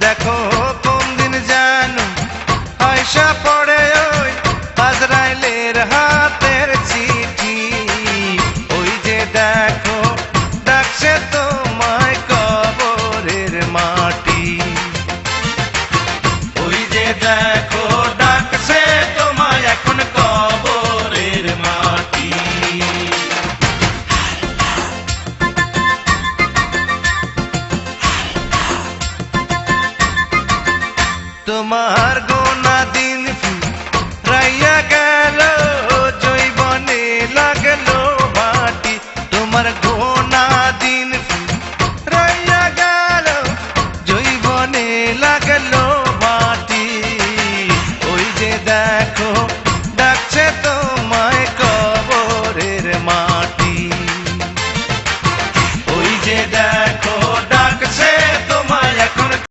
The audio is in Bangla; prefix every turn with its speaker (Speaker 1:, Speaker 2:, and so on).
Speaker 1: দেখো কোন দিন জানো আয়সা পড়ে ওই আজরাইলের হাতের চিঠি। ওই যে দেখো ডাকছে তোমায় কবরের মাটি। ওই যে দেখো ডাকছে তোমায় এখন কবরের মাটি। তোমার গোনা দিন রাইয়া গেল জৈবনে লাগলো মাটি। তোমার গোনা দিন রাইয়া গেল জৈবনে লাগলো